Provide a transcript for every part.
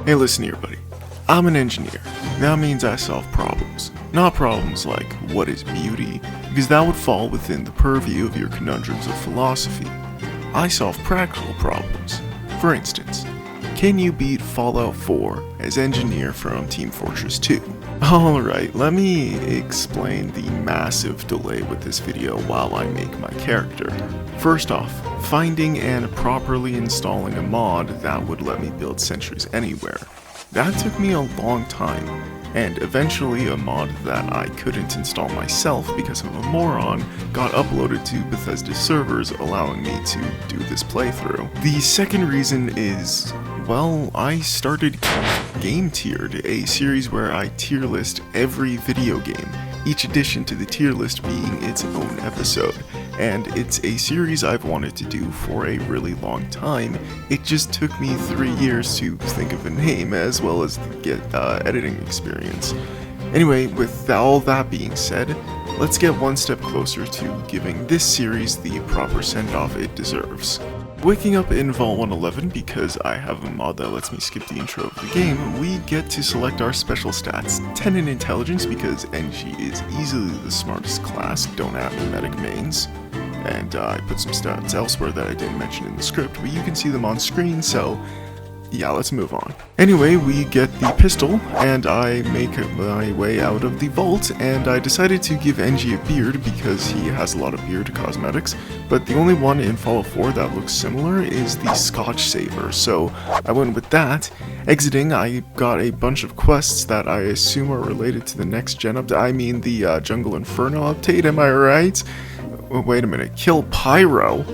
Hey, listen here, buddy. I'm an engineer. That means I solve problems. Not problems like, what is beauty? Because that would fall within the purview of your conundrums of philosophy. I solve practical problems. For instance, can you beat Fallout 4 as engineer from Team Fortress 2? Alright, let me explain the massive delay with this video while I make my character. First off, finding and properly installing a mod that would let me build sentries anywhere. That took me a long time, and eventually a mod that I couldn't install myself because I'm a moron got uploaded to Bethesda's servers, allowing me to do this playthrough. The second reason is, well, I started Game Tiered, a series where I tier list every video game, each addition to the tier list being its own episode. And it's a series I've wanted to do for a really long time. It just took me 3 years to think of a name as well as get editing experience. Anyway, with all that being said, let's get one step closer to giving this series the proper send-off it deserves. Waking up in Vault 111 because I have a mod that lets me skip the intro of the game, we get to select our special stats. 10 in intelligence because NG is easily the smartest class, don't have medic mains. And I put some stats elsewhere that I didn't mention in the script, but you can see them on screen, so yeah, let's move on. Anyway, we get the pistol, and I make my way out of the vault, and I decided to give NG a beard because he has a lot of beard cosmetics, but the only one in Fallout 4 that looks similar is the Scotch Saver, so I went with that. Exiting, I got a bunch of quests that I assume are related to the next gen update. I mean the Jungle Inferno update, am I right? Wait a minute, kill Pyro?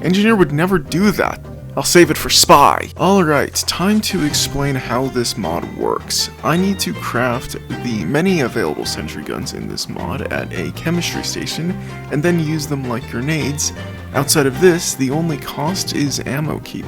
Engineer would never do that. I'll save it for Spy. Alright, time to explain how this mod works. I need to craft the many available sentry guns in this mod at a chemistry station, and then use them like grenades. Outside of this, the only cost is ammo upkeep.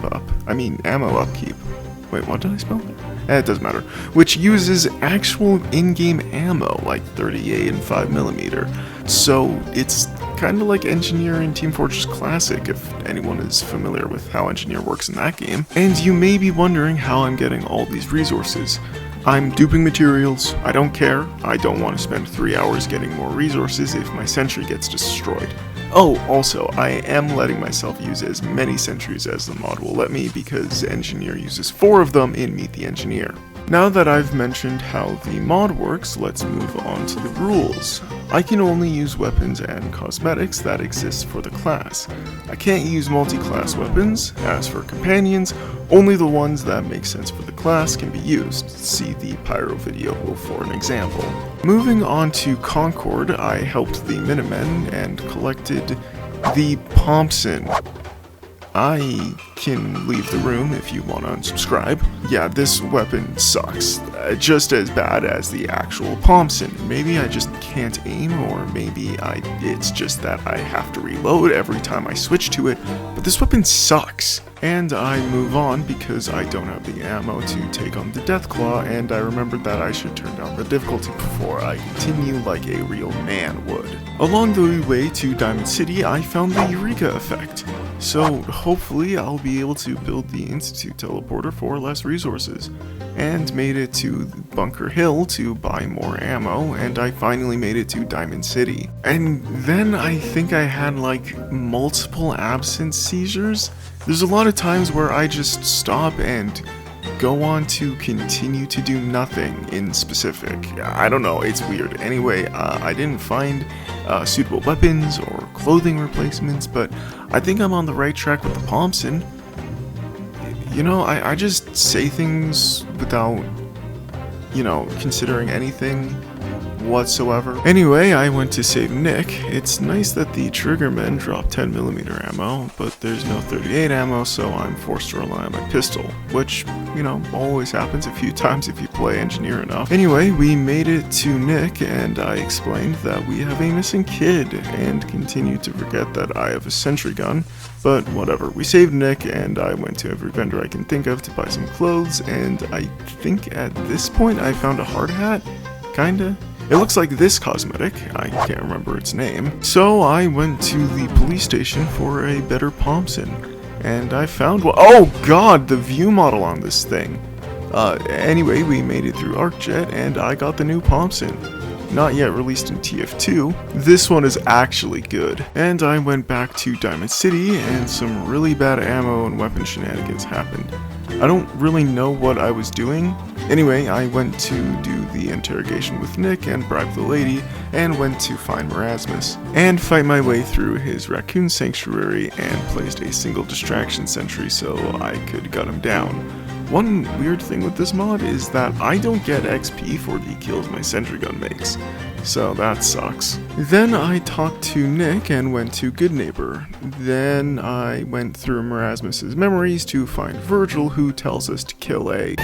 Wait, what did I spell? It doesn't matter. Which uses actual in-game ammo, like 38 and 5mm. So it's kind of like Engineer in Team Fortress Classic, if anyone is familiar with how Engineer works in that game. And you may be wondering how I'm getting all these resources. I'm duping materials, I don't care, I don't want to spend 3 hours getting more resources if my sentry gets destroyed. Oh, also, I am letting myself use as many sentries as the mod will let me because Engineer uses 4 of them in Meet the Engineer. Now that I've mentioned how the mod works, let's move on to the rules. I can only use weapons and cosmetics that exist for the class. I can't use multi-class weapons. As for companions, only the ones that make sense for the class can be used. See the Pyro video for an example. Moving on to Concord, I helped the Minutemen and collected the Thompson. I can leave the room if you want to unsubscribe. Yeah, this weapon sucks. Just as bad as the actual Thompson. Maybe I just can't aim, or maybe it's just that I have to reload every time I switch to it, but this weapon sucks. And I move on because I don't have the ammo to take on the Deathclaw, and I remembered that I should turn down the difficulty before I continue like a real man would. Along the way to Diamond City, I found the Eureka effect. So hopefully I'll be able to build the Institute teleporter for less resources. And made it to Bunker Hill to buy more ammo, and I finally made it to Diamond City. And then I think I had like multiple absence seizures. There's a lot of times where I just stop and go on to continue to do nothing in specific. I don't know, it's weird. Anyway, I didn't find suitable weapons or clothing replacements, but I think I'm on the right track with the Thompson. You know, I just say things without, considering anything whatsoever. Anyway, I went to save Nick. It's nice that the Triggermen drop 10mm ammo, but there's no 38 ammo, so I'm forced to rely on my pistol, which, always happens a few times if you play Engineer enough. Anyway, we made it to Nick, and I explained that we have a missing kid, and continued to forget that I have a sentry gun, but whatever. We saved Nick, and I went to every vendor I can think of to buy some clothes, and I think at this point I found a hard hat, kinda. It looks like this cosmetic, I can't remember its name. So I went to the police station for a better Thompson, and I found one. Oh god, the view model on this thing. Anyway, we made it through ArcJet, and I got the new Thompson. Not yet released in TF2, this one is actually good. And I went back to Diamond City, and some really bad ammo and weapon shenanigans happened. I don't really know what I was doing. Anyway, I went to do the interrogation with Nick and bribe the lady, and went to find Merasmus, and fight my way through his raccoon sanctuary, and placed a single distraction sentry so I could gut him down. One weird thing with this mod is that I don't get XP for the kills my sentry gun makes, so that sucks. Then I talked to Nick and went to Good Neighbor. Then I went through Merasmus's memories to find Virgil, who tells us to kill a...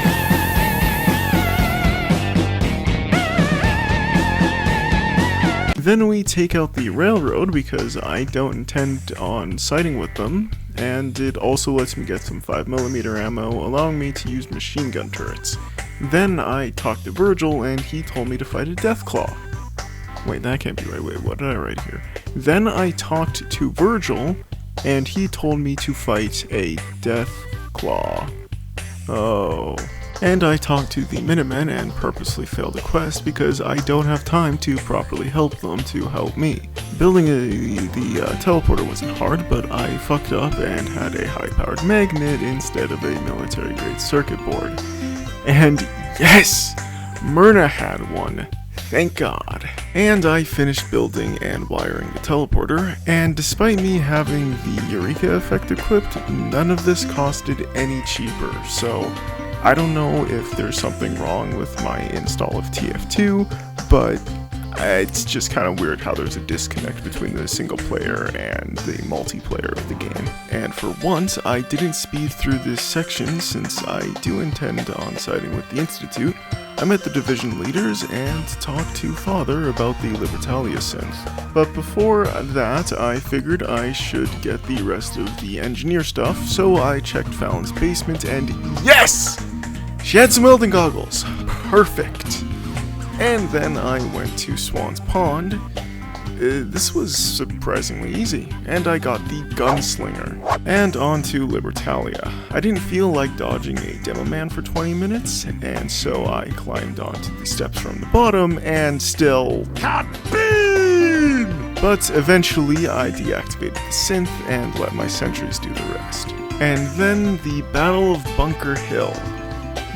Then we take out the railroad because I don't intend on siding with them, and it also lets me get some 5mm ammo, allowing me to use machine gun turrets. Then I talked to Virgil and he told me to fight a Deathclaw. Wait, that can't be right. Wait, what did I write here? Then I talked to Virgil and he told me to fight a Deathclaw. Oh. And I talked to the Minutemen and purposely failed a quest because I don't have time to properly help them to help me. Building the teleporter wasn't hard, but I fucked up and had a high-powered magnet instead of a military-grade circuit board. And yes! Myrna had one. Thank God. And I finished building and wiring the teleporter, and despite me having the Eureka effect equipped, none of this costed any cheaper, so I don't know if there's something wrong with my install of TF2, but it's just kind of weird how there's a disconnect between the single player and the multiplayer of the game. And for once, I didn't speed through this section since I do intend on siding with the Institute. I met the division leaders and talked to Father about the Libertalia synth. But before that, I figured I should get the rest of the engineer stuff, so I checked Fallon's basement and yes! She had some welding goggles. Perfect. And then I went to Swan's Pond. This was surprisingly easy, and I got the Gunslinger. And on to Libertalia. I didn't feel like dodging a demo man for 20 minutes, and so I climbed onto the steps from the bottom and still Beam! But eventually I deactivated the synth and let my sentries do the rest. And then the Battle of Bunker Hill.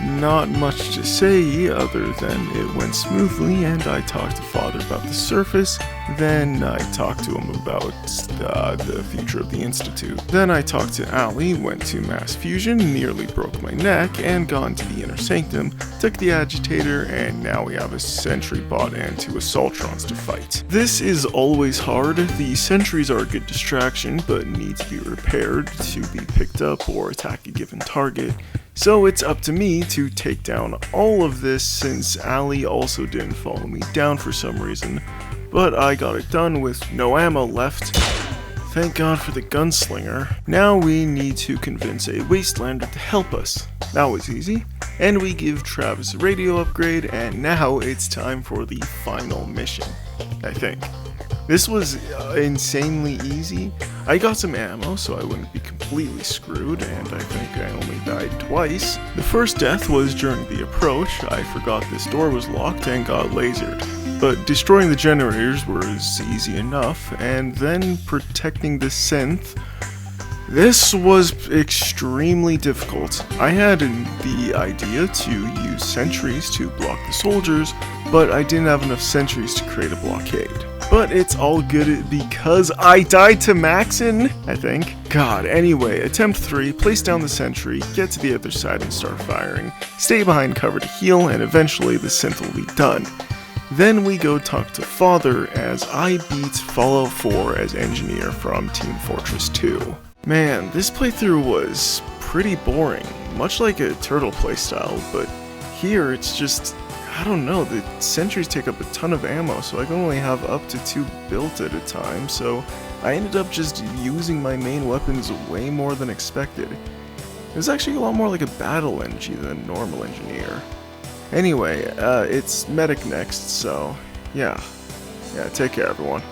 Not much to say other than it went smoothly, and I talked to Father about the surface. Then I talked to him about the future of the Institute. Then I talked to Allie, went to Mass Fusion, nearly broke my neck, and got into the Inner Sanctum, took the Agitator, and now we have a Sentry bot and 2 Assaultrons to fight. This is always hard. The sentries are a good distraction, but need to be repaired to be picked up or attack a given target. So it's up to me to take down all of this since Allie also didn't follow me down for some reason, but I got it done with no ammo left. Thank God for the Gunslinger. Now we need to convince a Wastelander to help us. That was easy. And we give Travis a radio upgrade, and now it's time for the final mission, I think. This was insanely easy. I got some ammo so I wouldn't be completely screwed, and I think I only died twice. The first death was during the approach. I forgot this door was locked and got lasered. But destroying the generators was easy enough, and then protecting the synth. This was extremely difficult. I had the idea to use sentries to block the soldiers, but I didn't have enough sentries to create a blockade. But it's all good because I died to Maxon, I think. God, anyway, attempt 3, place down the sentry, get to the other side and start firing. Stay behind cover to heal, and eventually the synth will be done. Then we go talk to Father as I beat Fallout 4 as engineer from Team Fortress 2. Man, this playthrough was pretty boring, much like a Turtle playstyle, but here it's just, I don't know, the sentries take up a ton of ammo, so I can only have up to 2 built at a time, so I ended up just using my main weapons way more than expected. It was actually a lot more like a battle engie than a normal engineer. Anyway, it's Medic next, so yeah, take care everyone.